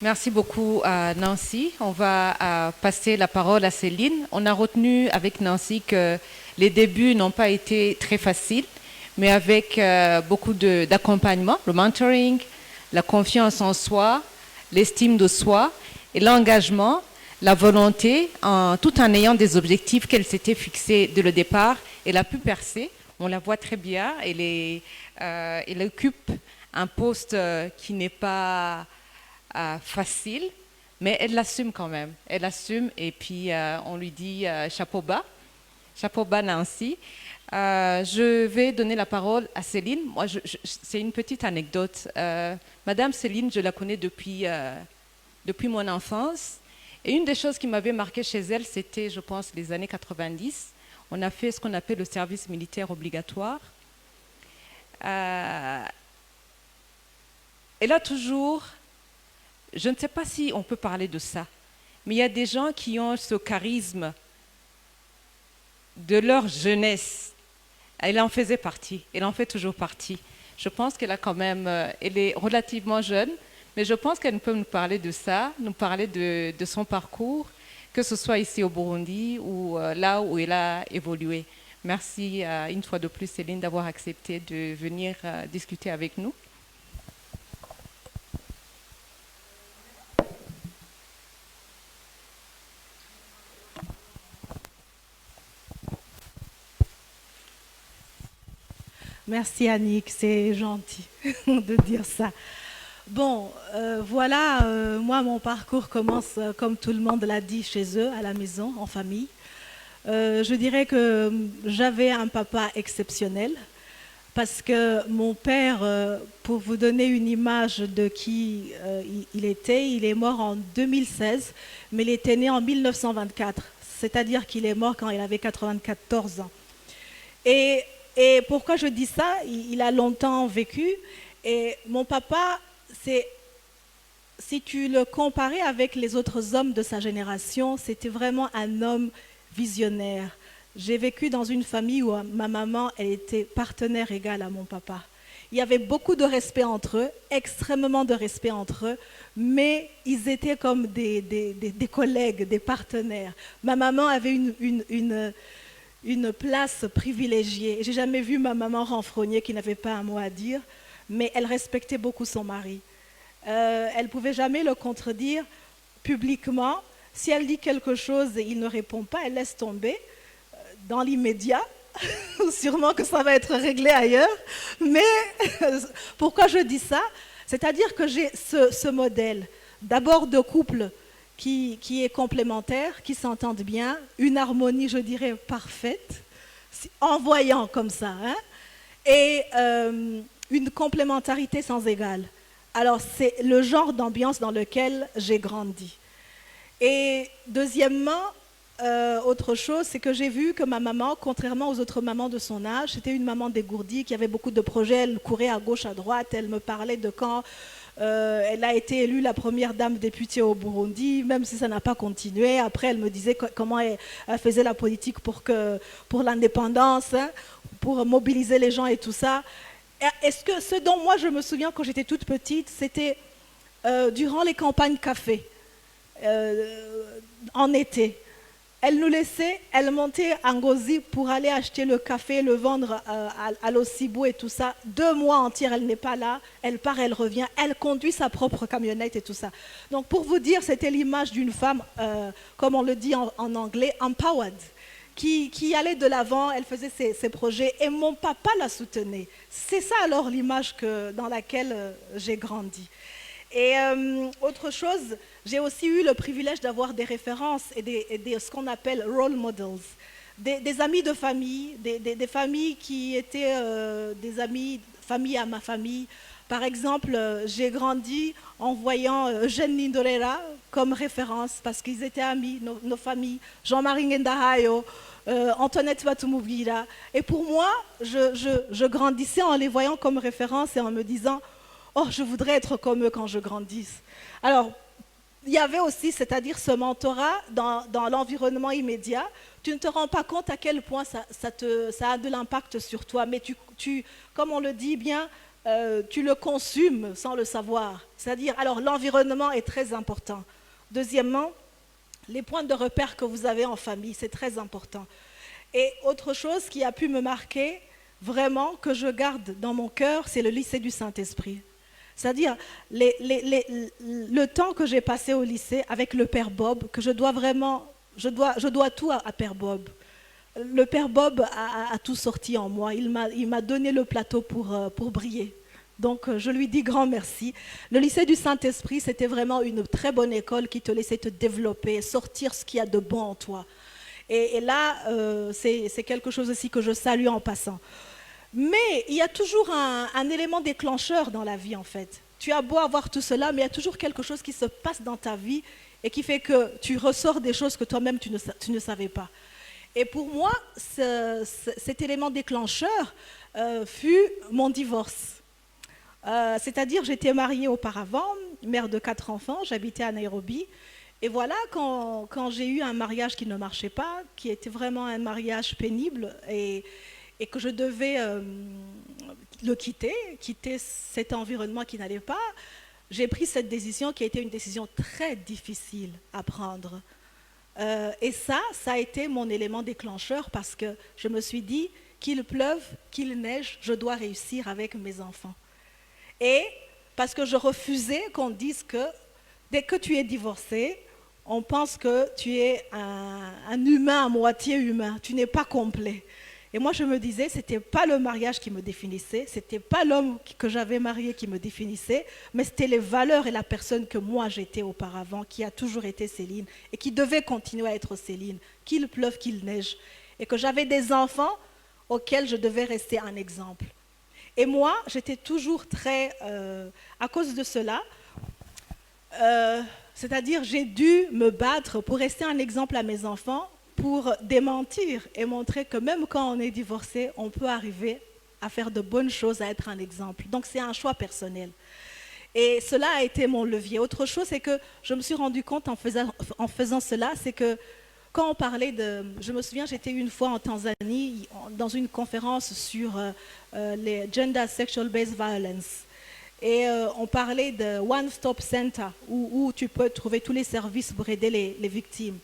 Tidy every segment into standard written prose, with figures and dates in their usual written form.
Merci beaucoup à Nancy. On va passer la parole à Céline. On a retenu avec Nancy que les débuts n'ont pas été très faciles, mais avec beaucoup d'accompagnement, le mentoring, la confiance en soi, l'estime de soi et l'engagement, la volonté, tout en ayant des objectifs qu'elle s'était fixés dès le départ. Elle a pu percer. On la voit très bien. Elle occupe un poste qui n'est pas facile, mais elle l'assume quand même. Elle assume et puis on lui dit chapeau bas Nancy. Je vais donner la parole à Céline. Moi, c'est une petite anecdote. Madame Céline, je la connais depuis mon enfance. Et une des choses qui m'avait marqué chez elle, c'était, je pense, les années 90. On a fait ce qu'on appelle le service militaire obligatoire. Elle a toujours... Je ne sais pas si on peut parler de ça, mais il y a des gens qui ont ce charisme de leur jeunesse. Elle en faisait partie, elle en fait toujours partie. Je pense qu'elle a quand même, elle est relativement jeune, mais je pense qu'elle peut nous parler de ça, nous parler de son parcours, que ce soit ici au Burundi ou là où elle a évolué. Merci une fois de plus, Céline, d'avoir accepté de venir discuter avec nous. Merci Annick, c'est gentil de dire ça. Bon, voilà, moi mon parcours commence comme tout le monde l'a dit chez eux, à la maison, en famille. Je dirais que j'avais un papa exceptionnel parce que mon père, pour vous donner une image de qui il était, il est mort en 2016, mais il était né en 1924, c'est-à-dire qu'il est mort quand il avait 94 ans. Et, et pourquoi je dis ça? Il a longtemps vécu. Et mon papa, si tu le comparais avec les autres hommes de sa génération, c'était vraiment un homme visionnaire. J'ai vécu dans une famille où ma maman, elle était partenaire égale à mon papa. Il y avait beaucoup de respect entre eux, extrêmement de respect entre eux, mais ils étaient comme des collègues, des partenaires. Ma maman avait une place privilégiée. J'ai jamais vu ma maman renfrogner qui n'avait pas un mot à dire, mais elle respectait beaucoup son mari. Elle ne pouvait jamais le contredire publiquement. Si elle dit quelque chose et il ne répond pas, elle laisse tomber dans l'immédiat. Sûrement que ça va être réglé ailleurs. Mais pourquoi je dis ça? C'est-à-dire que j'ai ce modèle, d'abord de couple qui est complémentaire, qui s'entendent bien, une harmonie, je dirais, parfaite, en voyant comme ça, hein, et une complémentarité sans égale. Alors, c'est le genre d'ambiance dans lequel j'ai grandi. Et deuxièmement, autre chose, c'est que j'ai vu que ma maman, contrairement aux autres mamans de son âge, c'était une maman dégourdie qui avait beaucoup de projets, elle courait à gauche, à droite, elle me parlait de quand elle a été élue la première dame députée au Burundi, même si ça n'a pas continué. Après, elle me disait comment elle faisait la politique pour l'indépendance, hein, pour mobiliser les gens et tout ça. Est-ce que ce dont moi je me souviens quand j'étais toute petite, c'était durant les campagnes café, en été. Elle nous laissait, elle montait à Ngozi pour aller acheter le café, le vendre à l'Ossibou et tout ça. 2 mois entiers, elle n'est pas là, elle part, elle revient, elle conduit sa propre camionnette et tout ça. Donc pour vous dire, c'était l'image d'une femme, comme on le dit en anglais, empowered, qui allait de l'avant, elle faisait ses projets et mon papa la soutenait. C'est ça alors l'image dans laquelle j'ai grandi. Et autre chose, j'ai aussi eu le privilège d'avoir des références et ce qu'on appelle role models, des amis de famille, des familles qui étaient des amis, famille à ma famille. Par exemple, j'ai grandi en voyant Eugène Nindorera comme référence parce qu'ils étaient amis, nos familles, Jean-Marie Ngendahayo, Antoinette Batumubwira. Et pour moi, je grandissais en les voyant comme référence et en me disant oh, je voudrais être comme eux quand je grandisse. Alors, il y avait aussi, c'est-à-dire ce mentorat dans l'environnement immédiat. Tu ne te rends pas compte à quel point ça a de l'impact sur toi, mais comme on le dit bien, tu le consumes sans le savoir. C'est-à-dire, alors l'environnement est très important. Deuxièmement, les points de repère que vous avez en famille, c'est très important. Et autre chose qui a pu me marquer, vraiment, que je garde dans mon cœur, c'est le lycée du Saint-Esprit. C'est-à-dire le temps que j'ai passé au lycée avec le Père Bob, que je dois vraiment, je dois tout à Père Bob. Le Père Bob a tout sorti en moi. Il m'a donné le plateau pour briller. Donc, je lui dis grand merci. Le lycée du Saint-Esprit, c'était vraiment une très bonne école qui te laissait te développer, sortir ce qu'il y a de bon en toi. Et là, c'est quelque chose aussi que je salue en passant. Mais il y a toujours un élément déclencheur dans la vie, en fait. Tu as beau avoir tout cela, mais il y a toujours quelque chose qui se passe dans ta vie et qui fait que tu ressors des choses que toi-même tu ne savais pas. Et pour moi, cet élément déclencheur fut mon divorce. C'est-à-dire, j'étais mariée auparavant, mère de 4 enfants, j'habitais à Nairobi. Et voilà, quand j'ai eu un mariage qui ne marchait pas, qui était vraiment un mariage pénible, et que je devais le quitter cet environnement qui n'allait pas, j'ai pris cette décision qui a été une décision très difficile à prendre. Et ça a été mon élément déclencheur parce que je me suis dit, qu'il pleuve, qu'il neige, je dois réussir avec mes enfants. Et parce que je refusais qu'on dise que dès que tu es divorcé, on pense que tu es un humain à moitié humain, tu n'es pas complet. Et moi je me disais, ce n'était pas le mariage qui me définissait, ce n'était pas l'homme que j'avais marié qui me définissait, mais c'était les valeurs et la personne que moi j'étais auparavant, qui a toujours été Céline, et qui devait continuer à être Céline, qu'il pleuve, qu'il neige. Et que j'avais des enfants auxquels je devais rester un exemple. Et moi, j'étais toujours très, à cause de cela, c'est-à-dire j'ai dû me battre pour rester un exemple à mes enfants, pour démentir et montrer que même quand on est divorcé, on peut arriver à faire de bonnes choses, à être un exemple. Donc c'est un choix personnel. Et cela a été mon levier. Autre chose, c'est que je me suis rendu compte en faisant cela, c'est que quand on parlait de... Je me souviens, j'étais une fois en Tanzanie dans une conférence sur les Gender Sexual Based Violence. Et on parlait de One Stop Center, où tu peux trouver tous les services pour aider les victimes.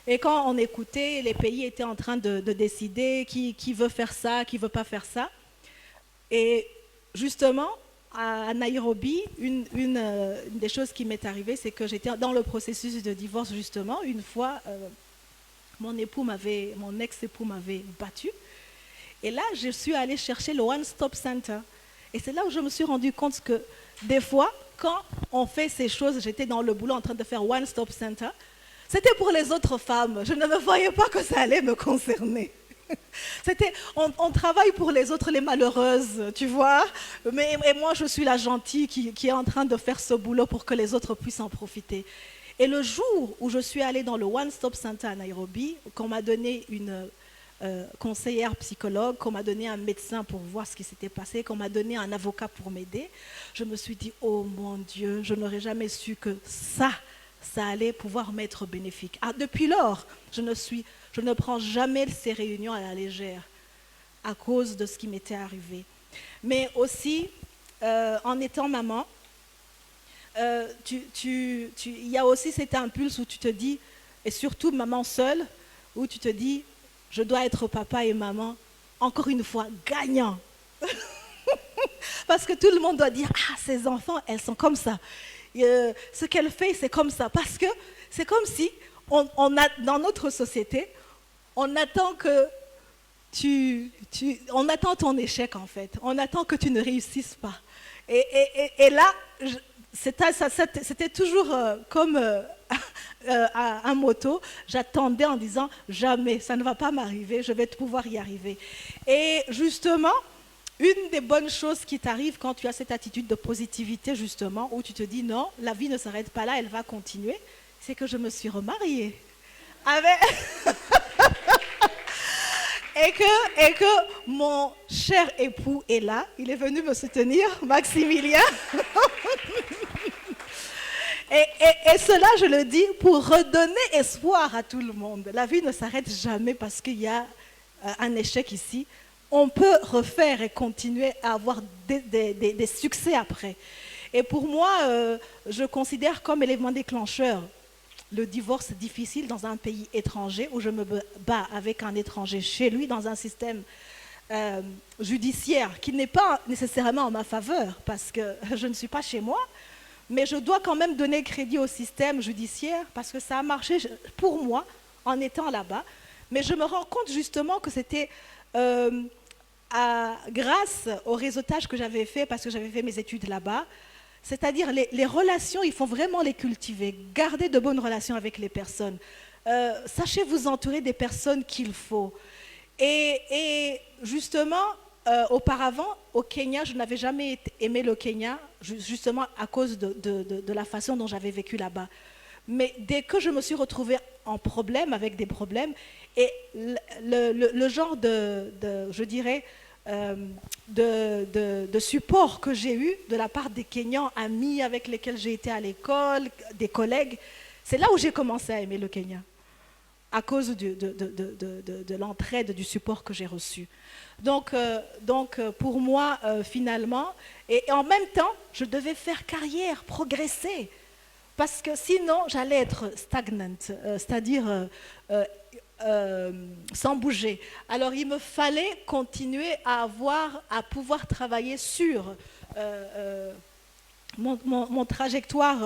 Et quand on écoutait, les pays étaient en train de décider qui veut faire ça, qui ne veut pas faire ça. Et justement, à Nairobi, une des choses qui m'est arrivée, c'est que j'étais dans le processus de divorce, justement. Une fois, mon ex-époux m'avait battue. Et là, je suis allée chercher le One Stop Center. Et c'est là où je me suis rendu compte que des fois, quand on fait ces choses, j'étais dans le boulot en train de faire One Stop Center, c'était pour les autres femmes. Je ne me voyais pas que ça allait me concerner. On travaille pour les autres, les malheureuses, tu vois. Et moi, je suis la gentille qui est en train de faire ce boulot pour que les autres puissent en profiter. Et le jour où je suis allée dans le One Stop Center à Nairobi, qu'on m'a donné une conseillère psychologue, qu'on m'a donné un médecin pour voir ce qui s'était passé, qu'on m'a donné un avocat pour m'aider, je me suis dit, oh mon Dieu, je n'aurais jamais su que ça allait pouvoir m'être bénéfique. Depuis lors, je ne prends jamais ces réunions à la légère à cause de ce qui m'était arrivé. Mais aussi, en étant maman, il y a aussi cet impulse où tu te dis, et surtout maman seule, où tu te dis, je dois être papa et maman, encore une fois, gagnants. Parce que tout le monde doit dire, ces enfants, elles sont comme ça. Ce qu'elle fait, c'est comme ça. Parce que c'est comme si, dans notre société, on attend que on attend ton échec, en fait. On attend que tu ne réussisses pas. Et là, c'était toujours comme un motto. J'attendais en disant, jamais, ça ne va pas m'arriver, je vais pouvoir y arriver. Et justement, une des bonnes choses qui t'arrive quand tu as cette attitude de positivité, justement, où tu te dis non, la vie ne s'arrête pas là, elle va continuer, c'est que je me suis remariée. Et que mon cher époux est là, il est venu me soutenir, Maximilien. Et cela, je le dis pour redonner espoir à tout le monde. La vie ne s'arrête jamais parce qu'il y a un échec ici. on peut refaire et continuer à avoir des succès après. Et pour moi, je considère comme élément déclencheur le divorce difficile dans un pays étranger où je me bats avec un étranger chez lui dans un système judiciaire qui n'est pas nécessairement en ma faveur parce que je ne suis pas chez moi, mais je dois quand même donner crédit au système judiciaire parce que ça a marché pour moi en étant là-bas. Mais je me rends compte justement que c'était grâce au réseautage que j'avais fait parce que j'avais fait mes études là-bas. C'est-à-dire les relations, il faut vraiment les cultiver, garder de bonnes relations avec les personnes. Sachez vous entourer des personnes qu'il faut. Et justement, auparavant, au Kenya, je n'avais jamais aimé le Kenya, justement à cause de la façon dont j'avais vécu là-bas. Mais dès que je me suis retrouvée en problème, avec des problèmes, et le genre je dirais, de support que j'ai eu de la part des Kenyans, amis avec lesquels j'ai été à l'école, des collègues, c'est là où j'ai commencé à aimer le Kenya, à cause de l'entraide, du support que j'ai reçu. Donc pour moi, finalement, et en même temps, je devais faire carrière, progresser, parce que sinon, j'allais être stagnante, c'est-à-dire sans bouger. Alors, il me fallait continuer à pouvoir travailler sur mon trajectoire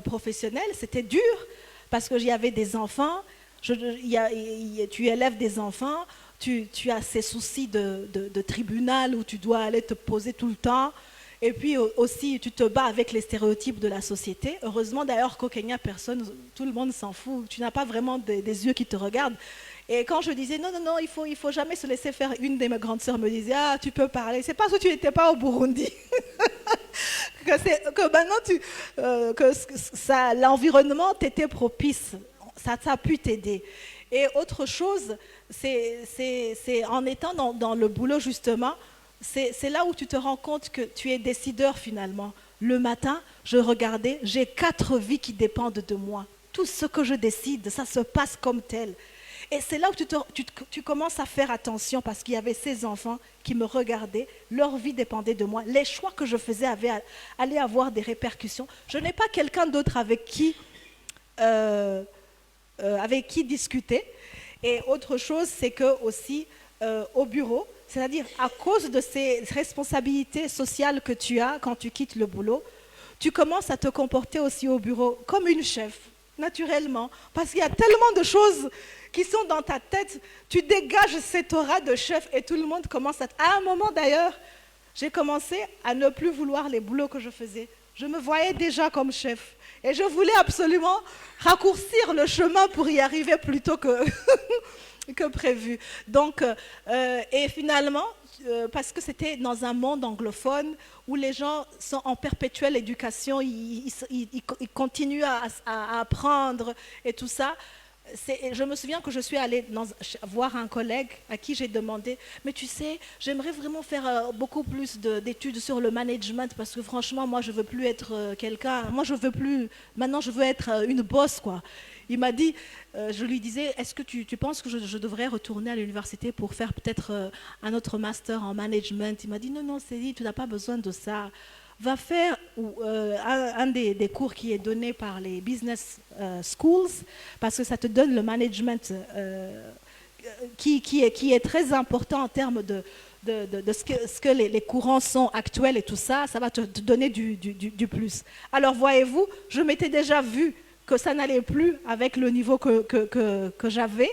professionnelle. C'était dur, parce que j'y avais des enfants. Tu élèves des enfants, tu as ces soucis de tribunal où tu dois aller te poser tout le temps. Et puis aussi, tu te bats avec les stéréotypes de la société. Heureusement d'ailleurs qu'au Kenya, tout le monde s'en fout. Tu n'as pas vraiment des yeux qui te regardent. Et quand je disais non, il faut jamais se laisser faire, une de mes grandes sœurs me disait ah, tu peux parler. C'est parce que tu n'étais pas au Burundi. que maintenant, l'environnement t'était propice. Ça a pu t'aider. Et autre chose, c'est en étant dans le boulot justement, c'est là où tu te rends compte que tu es décideur finalement. Le matin, je regardais, j'ai 4 vies qui dépendent de moi. Tout ce que je décide, ça se passe comme tel. Et c'est là où tu commences à faire attention parce qu'il y avait ces enfants qui me regardaient, leur vie dépendait de moi. Les choix que je faisais allaient avoir des répercussions. Je n'ai pas quelqu'un d'autre avec qui discuter. Et autre chose, c'est que aussi au bureau, c'est-à-dire à cause de ces responsabilités sociales que tu as quand tu quittes le boulot, tu commences à te comporter aussi au bureau comme une chef, naturellement. Parce qu'il y a tellement de choses qui sont dans ta tête, tu dégages cette aura de chef et tout le monde commence à... À un moment d'ailleurs, j'ai commencé à ne plus vouloir les boulots que je faisais. Je me voyais déjà comme chef. Et je voulais absolument raccourcir le chemin pour y arriver plus tôt que prévu. Donc, et finalement, parce que c'était dans un monde anglophone où les gens sont en perpétuelle éducation, ils continuent à apprendre et tout ça. Je me souviens que je suis allée voir un collègue à qui j'ai demandé « Mais tu sais, j'aimerais vraiment faire beaucoup plus d'études sur le management parce que franchement, moi, je ne veux plus être quelqu'un. Moi, je veux plus... Maintenant, je veux être une boss, quoi. » Il m'a dit, je lui disais « Est-ce que tu penses que je devrais retourner à l'université pour faire peut-être un autre master en management ?» Il m'a dit « Non, Céline, tu n'as pas besoin de ça. » Va faire un des cours qui est donné par les business schools parce que ça te donne le management qui est très important en termes de ce que les courants sont actuels et tout ça, ça va te donner du plus. Alors voyez-vous, je m'étais déjà vu que ça n'allait plus avec le niveau que j'avais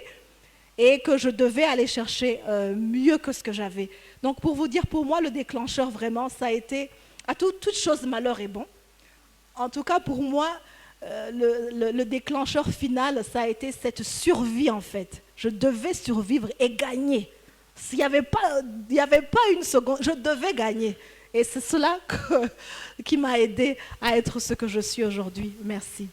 et que je devais aller chercher mieux que ce que j'avais. Donc pour vous dire, pour moi, le déclencheur vraiment, ça a été... À toute chose, malheur est bon. En tout cas, pour moi, le déclencheur final, ça a été cette survie, en fait. Je devais survivre et gagner. S'il n'y avait pas une seconde, je devais gagner. Et c'est cela qui m'a aidé à être ce que je suis aujourd'hui. Merci.